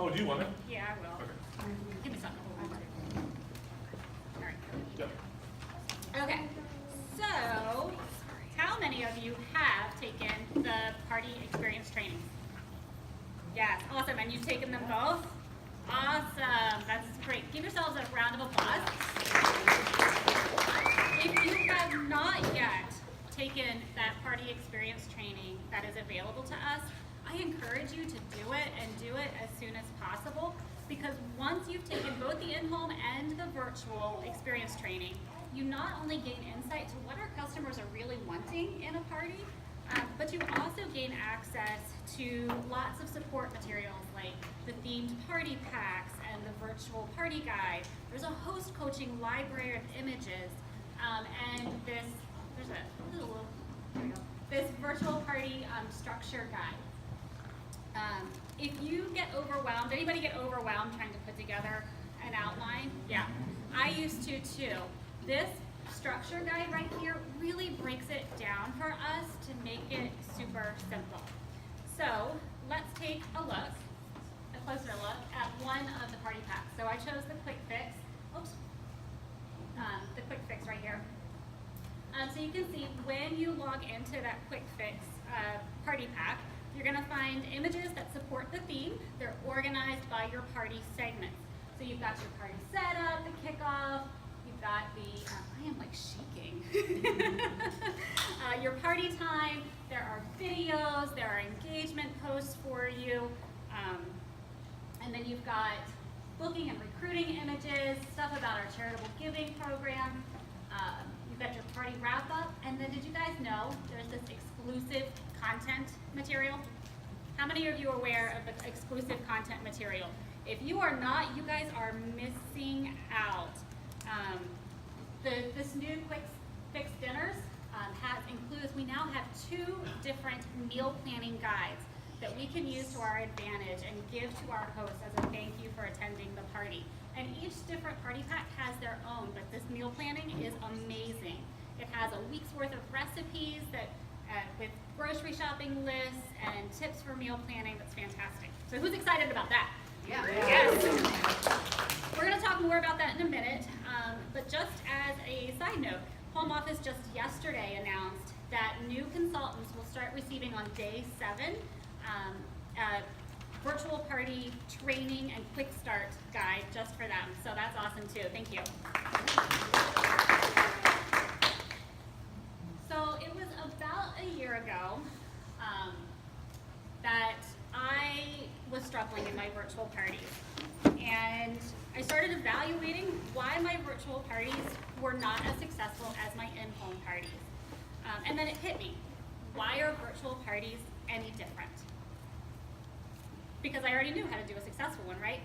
Oh, do you want it? Yeah, I will. Okay. Give me something to hold on to. All right. Yep. Okay, so how many of you have taken the party experience training? Yes, awesome, and you've taken them both? Awesome, that's great. Give yourselves a round of applause. If you have not yet taken that party experience training that is available to us, I encourage you to do it and do it as soon as possible, because once you've taken both the in-home and the virtual experience training, you not only gain insight to what our customers are really wanting in a party, but you also gain access to lots of support materials like the themed party packs and the virtual party guide. There's a host coaching library of images, and there's a little, there we go, this virtual party structure guide. If you get overwhelmed, anybody get overwhelmed trying to put together an outline? Yeah, I used to too. This structure guide right here really breaks it down for us to make it super simple. So let's take a closer look at one of the party packs. So I chose the quick fix, the quick fix right here. So you can see when you log into that quick fix party pack, you're gonna find images that support the theme. They're organized by your party segments. So you've got your party setup, the kickoff, you've got the, I am like shaking. Your party time, there are videos, there are engagement posts for you, and then you've got booking and recruiting images, stuff about our charitable giving program, you've got your party wrap up, and then did you guys know there's this exclusive content material? How many of you are aware of the exclusive content material? If you are not, you guys are missing out. This new quick fix dinners includes, we now have 2 different meal planning guides that we can use to our advantage and give to our hosts as a thank you for attending the party. And each different party pack has their own, but this meal planning is amazing. It has a week's worth of recipes that with grocery shopping lists and tips for meal planning. That's fantastic. So who's excited about that? Yeah. Yes. We're going to talk more about that in a minute, but just as a side note, Home Office just yesterday announced that new consultants will start receiving on day 7 virtual party training and quick start guide just for them. So that's awesome too. Thank you. So it was about a year ago that I was struggling in my virtual parties. And I started evaluating why my virtual parties were not as successful as my in-home parties. And then it hit me. Why are virtual parties any different? Because I already knew how to do a successful one, right?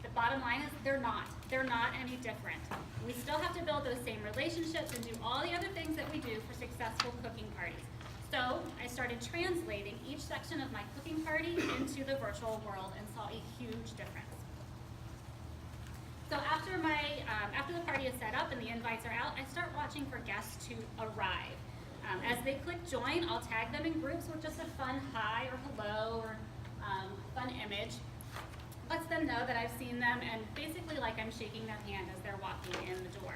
The bottom line is they're not. They're not any different. We still have to build those same relationships and do all the other things that we do for successful cooking parties. So I started translating each section of my cooking party into the virtual world and saw a huge difference. So after the party is set up and the invites are out, I start watching for guests to arrive. As they click join, I'll tag them in groups with just a fun hi or hello or fun image. Lets them know that I've seen them and basically like I'm shaking their hand as they're walking in the door.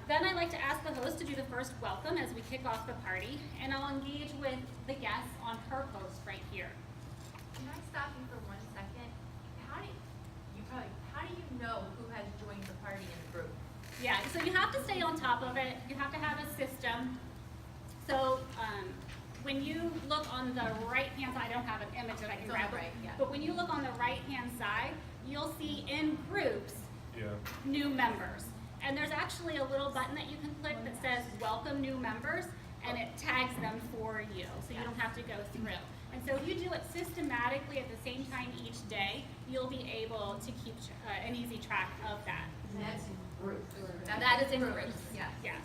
Then I like to ask the host to do the first welcome as we kick off the party, and I'll engage with the guests on her post right here. Can I stop you for 1 second? How do you know who has joined the party in the group? Yeah, so you have to stay on top of it. You have to have a system. So when you look on the right-hand side, I don't have an image that I can grab, right, yeah. but when you look on the right-hand side, you'll see in groups new members. And there's actually a little button that you can click that says welcome new members, and it tags them for you, so you don't have to go through. And so if you do it systematically at the same time each day, you'll be able to keep an easy track of that. And that's in groups. That is in groups. Yeah. Yes.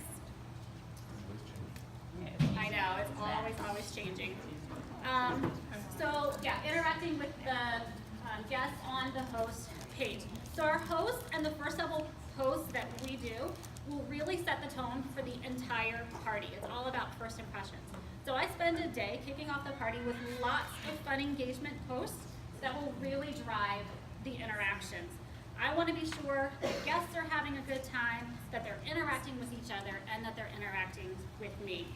I know, it's always changing. So yeah, interacting with the guests on the host page. So our hosts and the first several posts that we do will really set the tone for the entire party. It's all about first impressions. So I spend a day kicking off the party with lots of fun engagement posts that will really drive the interactions. I want to be sure that guests are having a good time, that they're interacting with each other, and that they're interacting with me.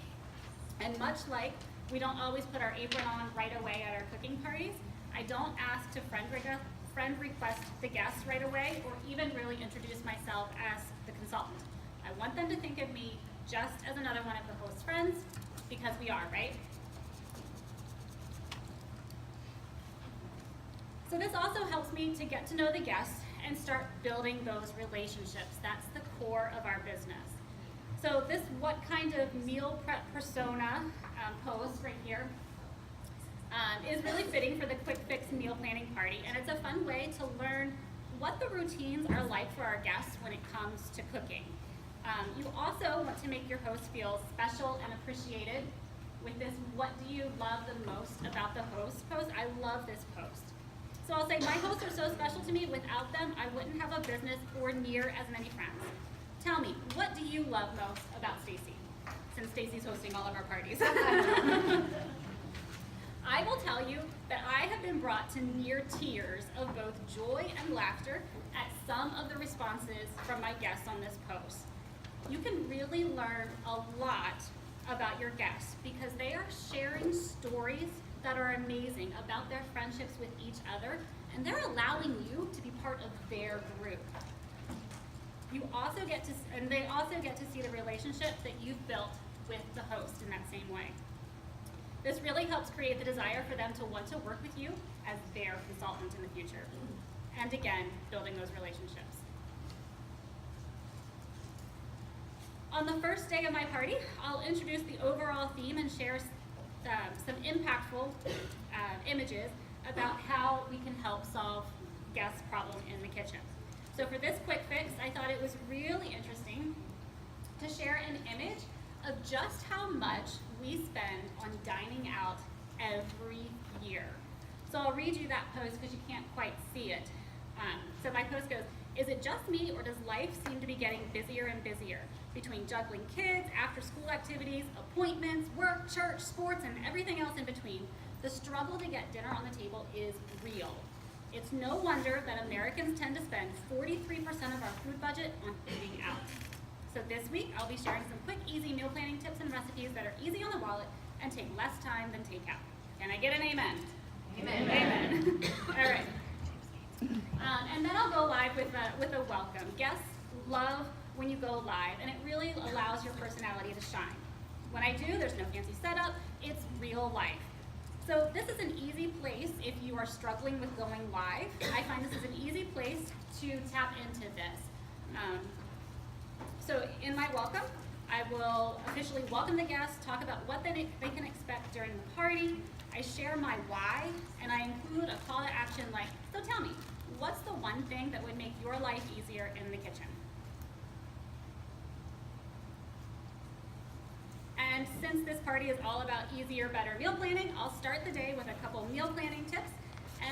And much like we don't always put our apron on right away at our cooking parties, I don't ask to friend request the guests right away, or even really introduce myself as the consultant. I want them to think of me just as another one of the host friends, because we are, right? So this also helps me to get to know the guests and start building those relationships. That's the core of our business. So this what kind of meal prep persona post right here is really fitting for the quick fix meal planning party, and it's a fun way to learn what the routines are like for our guests when it comes to cooking. You also want to make your host feel special and appreciated with this what do you love the most about the host post. I love this post. So I'll say my hosts are so special to me. Without them, I wouldn't have a business or near as many friends. Tell me, what do you love most about Stacy? Since Stacy's hosting all of our parties. I will tell you that I have been brought to near tears of both joy and laughter at some of the responses from my guests on this post. You can really learn a lot about your guests because they are sharing stories that are amazing about their friendships with each other, and they're allowing you to be part of their group. You also get to, and they also get to see the relationship that you've built with the host in that same way. This really helps create the desire for them to want to work with you as their consultant in the future. And again, building those relationships. On the first day of my party, I'll introduce the overall theme and share some impactful images about how we can help solve guest problem in the kitchen. So for this quick fix, I thought it was really interesting to share an image of just how much we spend on dining out every year. So I'll read you that post because you can't quite see it. So my post goes, is it just me or does life seem to be getting busier and busier? Between juggling kids, after school activities, appointments, work, church, sports, and everything else in between, the struggle to get dinner on the table is real. It's no wonder that Americans tend to spend 43% of our food budget on eating out. So this week, I'll be sharing some quick, easy meal planning tips and recipes that are easy on the wallet and take less time than takeout. Can I get an amen? Amen. Amen. All right. And then I'll go live with a welcome. Guests love when you go live, and it really allows your personality to shine. When I do, there's no fancy setup. It's real life. So this is an easy place if you are struggling with going live. I find this is an easy place to tap into this. So in my welcome, I will officially welcome the guests, talk about what they can expect during the party. I share my why, and I include a call to action like, so tell me, what's the one thing that would make your life easier in the kitchen? And since this party is all about easier, better meal planning, I'll start the day with a couple meal planning tips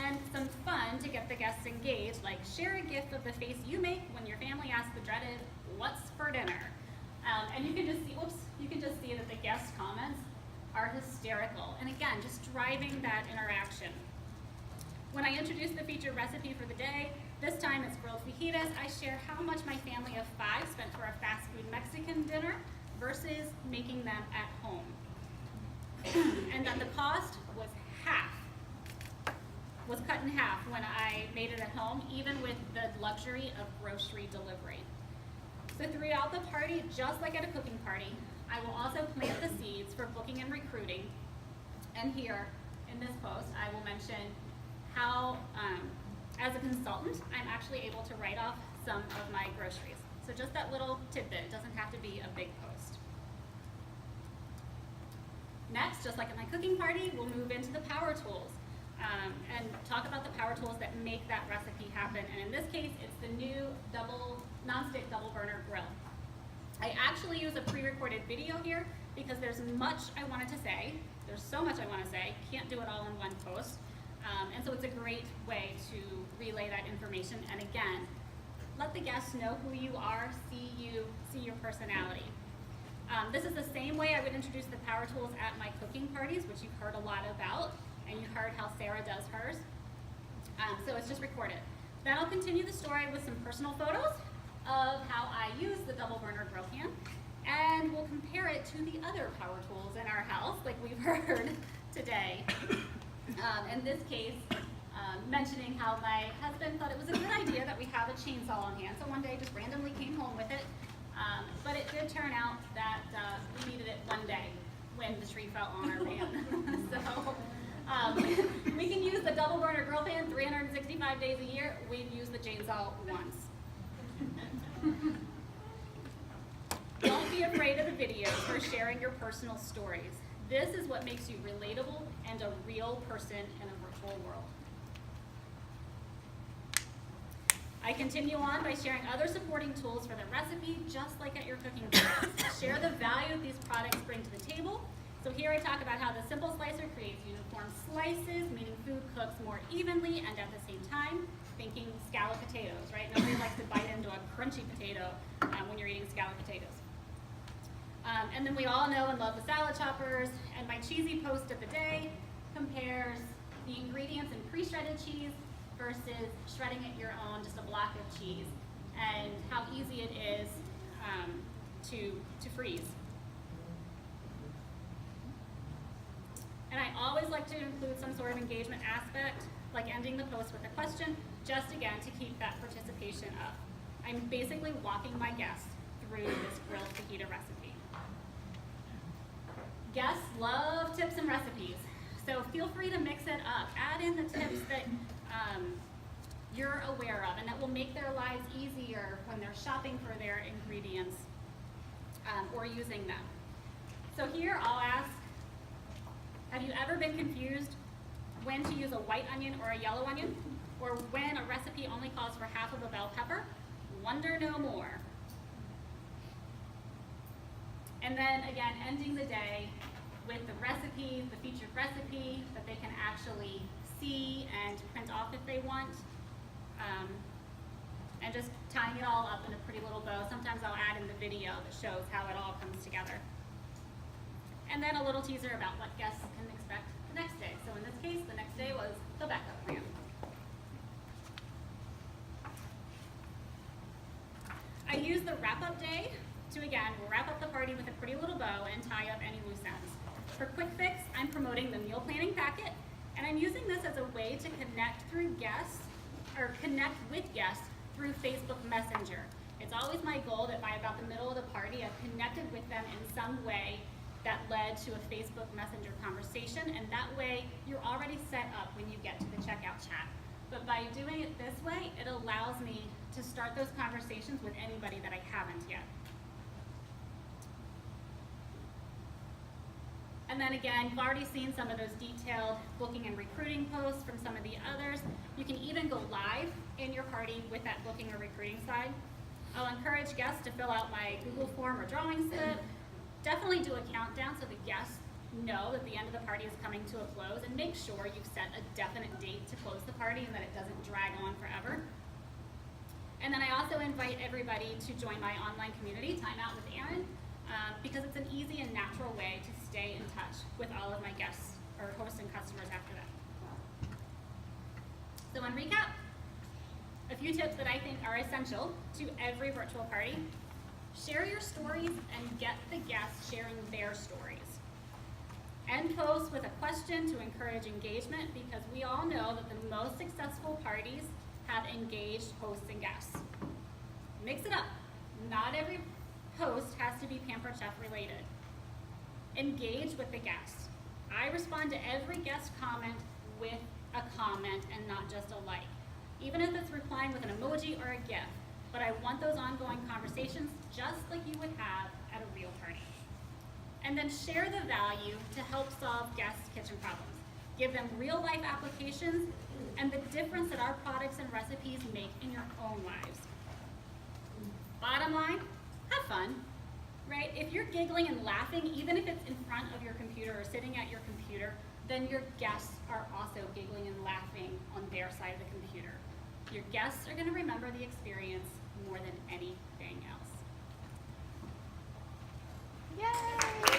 and some fun to get the guests engaged, like share a gift of the face you make when your family asks the dreaded, what's for dinner? And you can just see, that the guest comments are hysterical. And again, just driving that interaction. When I introduce the featured recipe for the day, this time it's grilled fajitas, I share how much my family of 5 spent for a fast food Mexican dinner versus making them at home. And that the cost was cut in half when I made it at home, even with the luxury of grocery delivery. So throughout the party, just like at a cooking party, I will also plant the seeds for booking and recruiting. And here in this post, I will mention how, as a consultant, I'm actually able to write off some of my groceries. So just that little tidbit, it doesn't have to be a big post. Next, just like at my cooking party, we'll move into the power tools and talk about the power tools that make that recipe happen. And in this case, it's the new non-stick double burner grill. I actually use a pre-recorded video here because there's much I wanted to say. There's so much I want to say, can't do it all in one post. And so it's a great way to relay that information. And again, let the guests know who you are, see your personality. This is the same way I would introduce the power tools at my cooking parties, which you've heard a lot about, and you heard how Sarah does hers. just record it. Then I'll continue the story with some personal photos of how I use the double burner grill pan, and we'll compare it to the other power tools in our house, like we've heard today. In this case, mentioning how my husband thought it was a good idea that we have a chainsaw on hand, so one day just randomly came home with it. But it did turn out that we needed it one day when the tree fell on our pan. So we can use the double burner grill pan 365 days a year. We've used the chainsaw once. Don't be afraid of the videos or sharing your personal stories. This is what makes you relatable and a real person in a virtual world. I continue on by sharing other supporting tools for the recipe, just like at your cooking class. Share the value these products bring to the table. So here I talk about how the simple slicer creates uniform slices, meaning food cooks more evenly and at the same time. Thinking scalloped potatoes, right? Nobody likes to bite into a crunchy potato when you're eating scalloped potatoes. And then we all know and love the salad choppers, and my cheesy post of the day compares the ingredients in pre-shredded cheese versus shredding it your own, just a block of cheese, and how easy it is to freeze. And I always like to include some sort of engagement aspect, like ending the post with a question, just again to keep that participation up. I'm basically walking my guests through this grilled fajita recipe. Guests love tips and recipes, so feel free to mix it up. Add in the tips that you're aware of and that will make their lives easier when they're shopping for their ingredients or using them. So here I'll ask, have you ever been confused when to use a white onion or a yellow onion? Or when a recipe only calls for half of a bell pepper? Wonder no more. And then again, ending the day with the recipe, the featured recipe that they can actually see and print off if they want. And just tying it all up in a pretty little bow. Sometimes I'll add in the video that shows how it all comes together. And then a little teaser about what guests can expect the next day. So in this case, the next day was the backup plan. I use the wrap-up day to, again, wrap up the party with a pretty little bow and tie up any loose ends. For Quick Fix, I'm promoting the meal planning packet, and I'm using this as a way to connect with guests through Facebook Messenger. It's always my goal that by about the middle of the party, I've connected with them in some way that led to a Facebook Messenger conversation, and that way you're already set up when you get to the checkout chat. But by doing it this way, it allows me to start those conversations with anybody that I haven't yet. And then again, you've already seen some of those detailed booking and recruiting posts from some of the others. You can even go live in your party with that booking or recruiting side. I'll encourage guests to fill out my Google form or drawing slip. Definitely do a countdown so the guests know that the end of the party is coming to a close, and make sure you've set a definite date to close the party and that it doesn't drag on forever. And then I also invite everybody to join my online community, Time Out with Erin, because it's an easy and natural way to stay in touch with all of my guests or hosts and customers after that. So in recap, a few tips that I think are essential to every virtual party. Share your stories and get the guests sharing their stories. End posts with a question to encourage engagement, because we all know that the most successful parties have engaged hosts and guests. Mix it up. Not every post has to be Pampered Chef related. Engage with the guests. I respond to every guest comment with a comment and not just a like, even if it's replying with an emoji or a GIF. But I want those ongoing conversations just like you would have at a real party. And then share the value to help solve guests' kitchen problems. Give them real life applications and the difference that our products and recipes make in your own lives. Bottom line, have fun, right? If you're giggling and laughing, even if it's in front of your computer or sitting at your computer, then your guests are also giggling and laughing on their side of the computer. Your guests are gonna remember the experience more than anything else. Yay!